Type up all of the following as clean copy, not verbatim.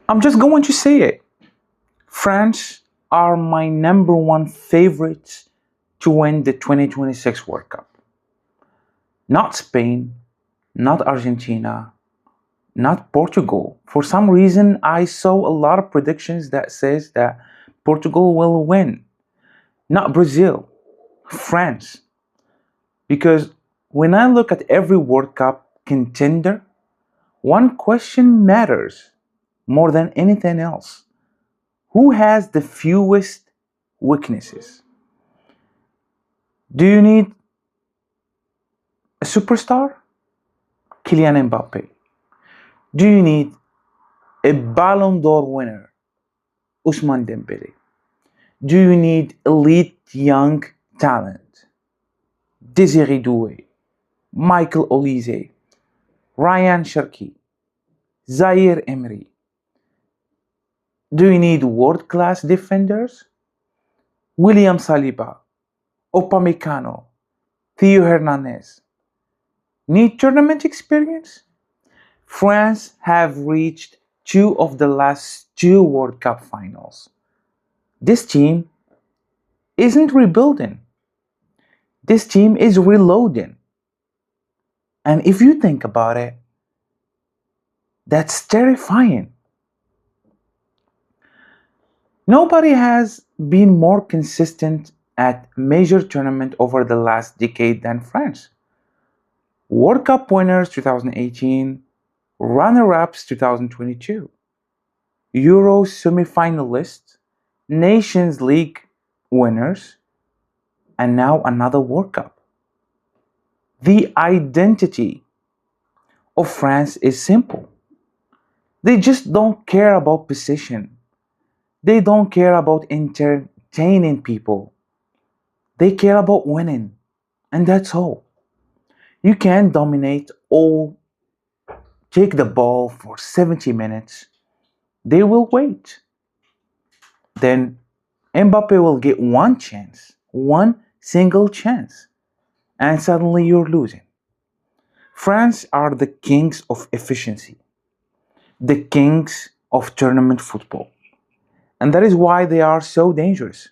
I'm just going to say it. France are my number one favorites to win the 2026 World Cup. Not Spain, not Argentina, not Portugal. For some reason, I saw a lot of predictions that says that Portugal will win. Not Brazil, France. Because when I look at every World Cup contender, one question matters more than anything else. Who has the fewest weaknesses? Do you need a superstar? Kylian Mbappé. Do you need a Ballon d'Or winner? Ousmane Dembélé. Do you need elite young talent? Désiré Doué, Michael Olise, Rayan Cherki, Zaire Emery. Do you need world-class defenders? William Saliba, Upamecano, Theo Hernandez. Need tournament experience? France have reached two of the last two World Cup finals. This team isn't rebuilding. This team is reloading. And if you think about it, that's terrifying. Nobody has been more consistent at major tournament over the last decade than France. World Cup winners 2018, runner-ups 2022, Euro semi-finalists, Nations League winners, and now another World Cup. The identity of France is simple. They just don't care about position. They don't care about entertaining people. They care about winning. And that's all. You can dominate all, take the ball for 70 minutes. They will wait. Then Mbappe will get one chance, one single chance, and suddenly you're losing. France are the kings of efficiency, the kings of tournament football. And that is why they are so dangerous.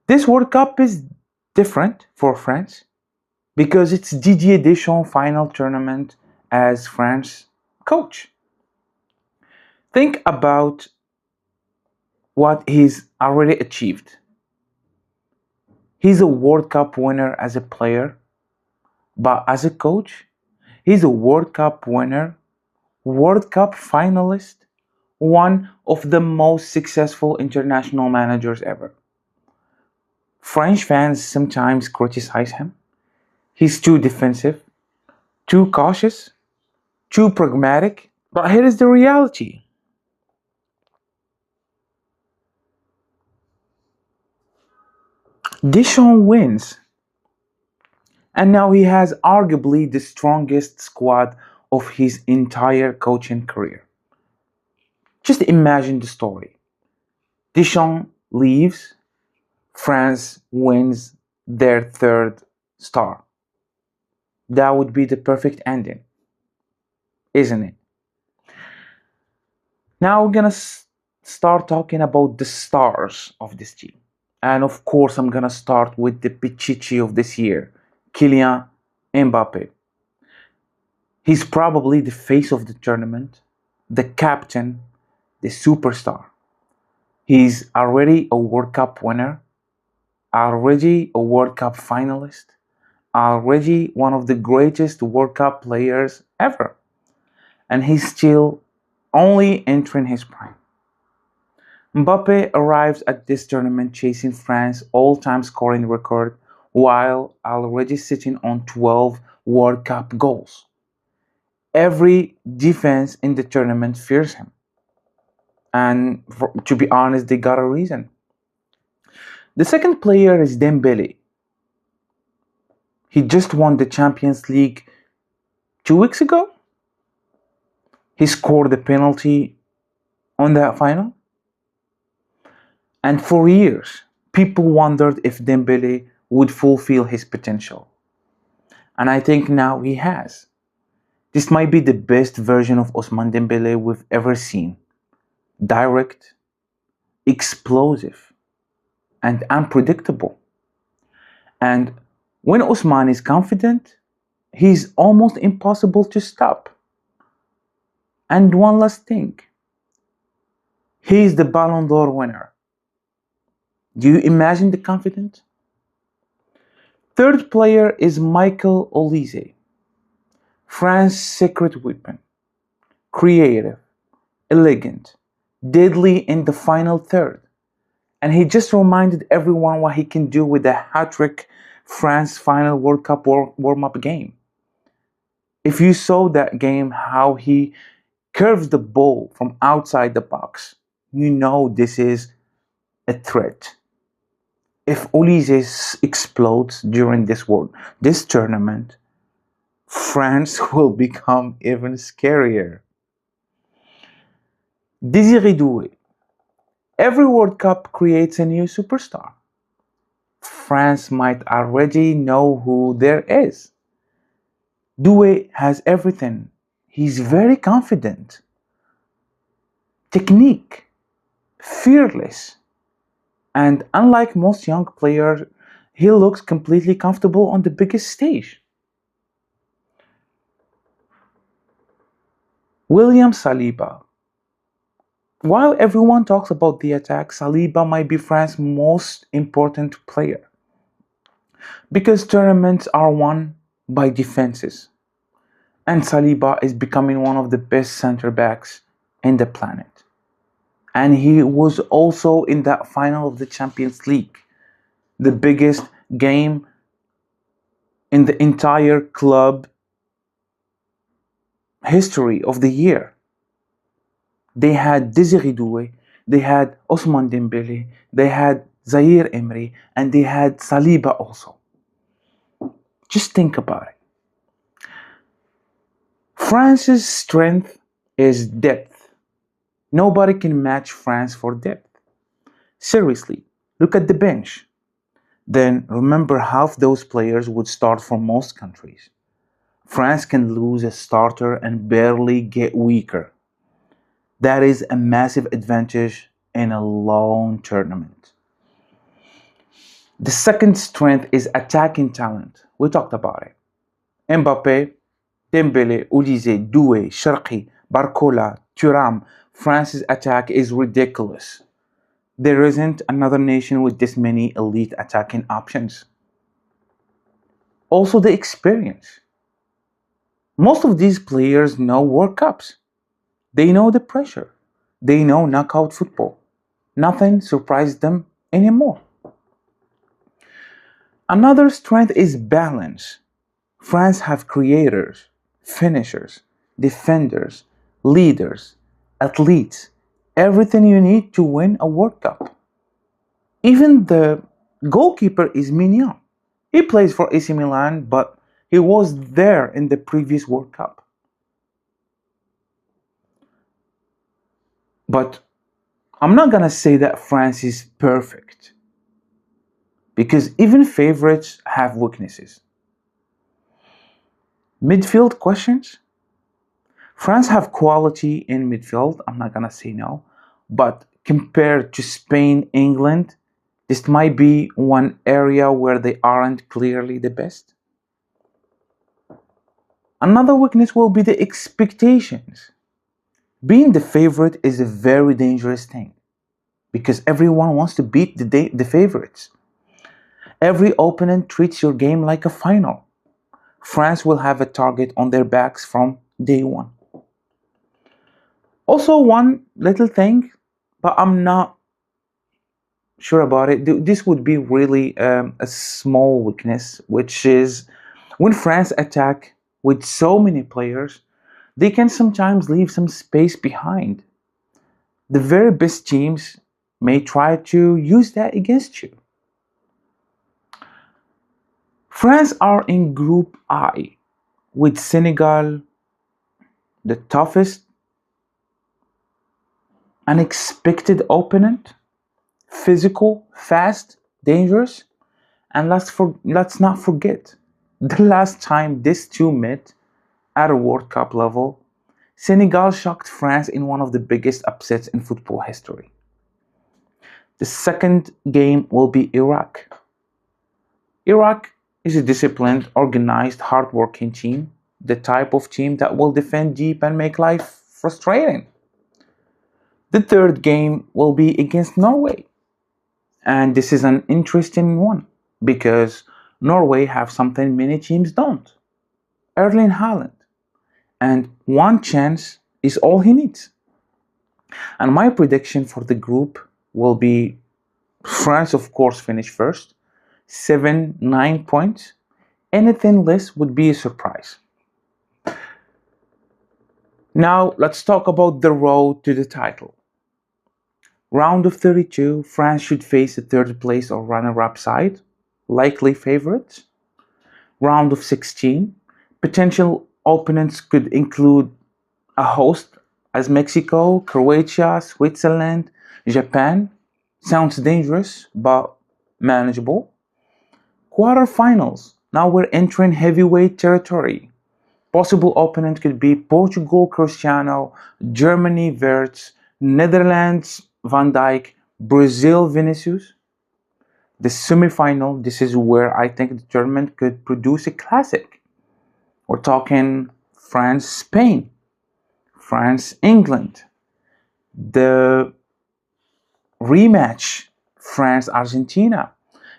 This World Cup is different for France because it's Didier Deschamps' final tournament as France coach. Think about what he's already achieved. He's a World Cup winner as a player, but as a coach, he's a World Cup winner, World Cup finalist, one of the most successful international managers ever. French fans sometimes criticize him. He's too defensive, too cautious, too pragmatic. But here is the reality. Deschamps wins, and now he has arguably the strongest squad of his entire coaching career. Just imagine the story. Deschamps leaves, France wins their third star. That would be the perfect ending, isn't it? Now we're gonna start talking about the stars of this team. And of course, I'm gonna start with the Pichichi of this year, Kylian Mbappé. He's probably the face of the tournament, the captain, the superstar. He's already a World Cup winner, already a World Cup finalist, already one of the greatest World Cup players ever. And he's still only entering his prime. Mbappe arrives at this tournament chasing France's all-time scoring record while already sitting on 12 World Cup goals. Every defense in the tournament fears him. And to be honest, they got a reason. The second player is Dembélé. He just won the Champions League 2 weeks ago. He scored the penalty on that final. And for years, people wondered if Dembélé would fulfill his potential. And I think now he has. This might be the best version of Ousmane Dembélé we've ever seen. Direct, explosive, and unpredictable. And when Ousmane is confident, he's almost impossible to stop. And one last thing, he's the Ballon d'Or winner. Do you imagine the confidence? Third player is Michael Olise, France's secret weapon. Creative, elegant, deadly in the final third. And he just reminded everyone what he can do with the hat-trick France final World Cup warm-up game. If you saw that game, how he curves the ball from outside the box, you know this is a threat. If Olise explodes during this tournament, France will become even scarier. Désiré Doué. Every World Cup creates a new superstar. France might already know who there is. Doué has everything. He's very confident. Technique. Fearless. And unlike most young players, he looks completely comfortable on the biggest stage. William Saliba. While everyone talks about the attack, Saliba might be France's most important player. Because tournaments are won by defenses. And Saliba is becoming one of the best center backs in the planet. And he was also in that final of the Champions League, the biggest game in the entire club history of the year. They had Désiré Doué, they had Ousmane Dembélé, they had Zaire Emery, and they had Saliba also. Just think about it. France's strength is depth. Nobody can match France for depth. Seriously, look at the bench. Then remember half those players would start for most countries. France can lose a starter and barely get weaker. That is a massive advantage in a long tournament. The second strength is attacking talent. We talked about it. Mbappe, Dembélé, Olise, Doué, Cherki, Barcola, Thuram. France's attack is ridiculous. There isn't another nation with this many elite attacking options. Also the experience. Most of these players know World Cups. They know the pressure. They know knockout football. Nothing surprises them anymore. Another strength is balance. France have creators, finishers, defenders, leaders, athletes, everything you need to win a World Cup. Even the goalkeeper is mignon. He plays for AC Milan, but he was there in the previous World Cup. But I'm not gonna say that France is perfect, because even favorites have weaknesses. Midfield questions? France have quality in midfield, I'm not gonna say no, but compared to Spain, England, this might be one area where they aren't clearly the best. Another weakness will be the expectations. Being the favorite is a very dangerous thing because everyone wants to beat the favorites. Every opponent treats your game like a final. France will have a target on their backs from day one. Also, one little thing, but I'm not sure about it. This would be really a small weakness, which is when France attack with so many players, they can sometimes leave some space behind. The very best teams may try to use that against you. France are in Group I with Senegal, the toughest unexpected opponent, physical, fast, dangerous, and let's not forget the last time these two met, at a World Cup level, Senegal shocked France in one of the biggest upsets in football history. The second game will be Iraq. Iraq is a disciplined, organized, hardworking team, the type of team that will defend deep and make life frustrating. The third game will be against Norway, and this is an interesting one because Norway have something many teams don't. Erling Haaland, and one chance is all he needs. And my prediction for the group will be France, of course, finish first, 9 points. Anything less would be a surprise. Now, let's talk about the road to the title. Round of 32, France should face a third place or runner-up side, likely favorites. Round of 16, potential opponents could include a host as Mexico, Croatia, Switzerland, Japan. Sounds dangerous, but manageable. Quarterfinals. Now we're entering heavyweight territory. Possible opponent could be Portugal, Cristiano, Germany, Wirtz, Netherlands, Van Dijk, Brazil, Vinicius. The semifinal, this is where I think the tournament could produce a classic. We're talking France, Spain, France, England. The rematch, France, Argentina.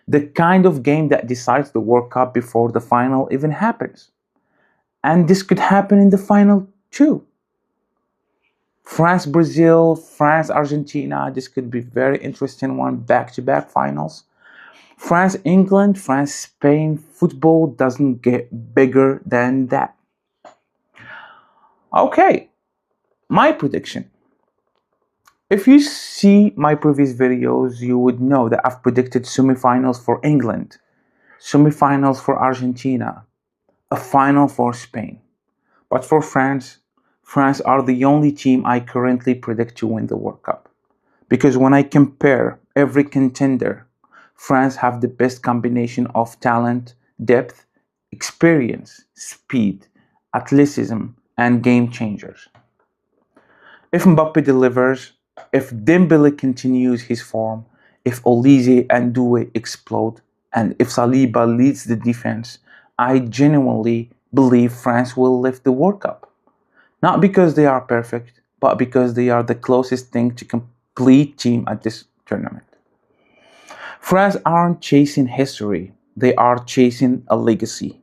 The kind of game that decides the World Cup before the final even happens. And this could happen in the final too. France, Brazil, France, Argentina. This could be very interesting one, back-to-back finals. France, England, France, Spain. Football doesn't get bigger than that. Okay, my prediction. If you see my previous videos, you would know that I've predicted semifinals for England, semifinals for Argentina, a final for Spain. But for France, France are the only team I currently predict to win the World Cup. Because when I compare every contender, France have the best combination of talent, depth, experience, speed, athleticism, and game changers. If Mbappe delivers, if Dembélé continues his form, if Olise and Doué explode, and if Saliba leads the defense, I genuinely believe France will lift the World Cup. Not because they are perfect, but because they are the closest thing to complete team at this tournament. France aren't chasing history, they are chasing a legacy.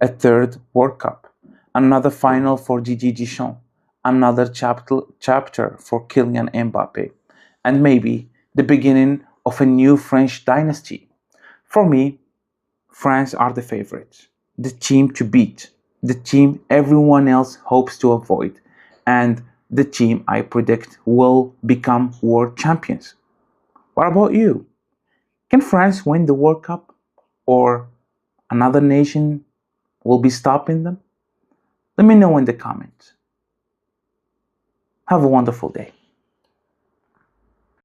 A third World Cup, another final for Didier Deschamps, another chapter for Kylian Mbappé, and maybe the beginning of a new French dynasty. For me, France are the favorites, the team to beat, the team everyone else hopes to avoid, and the team I predict will become world champions. What about you? Can France win the World Cup? Or another nation will be stopping them? Let me know in the comments. Have a wonderful day.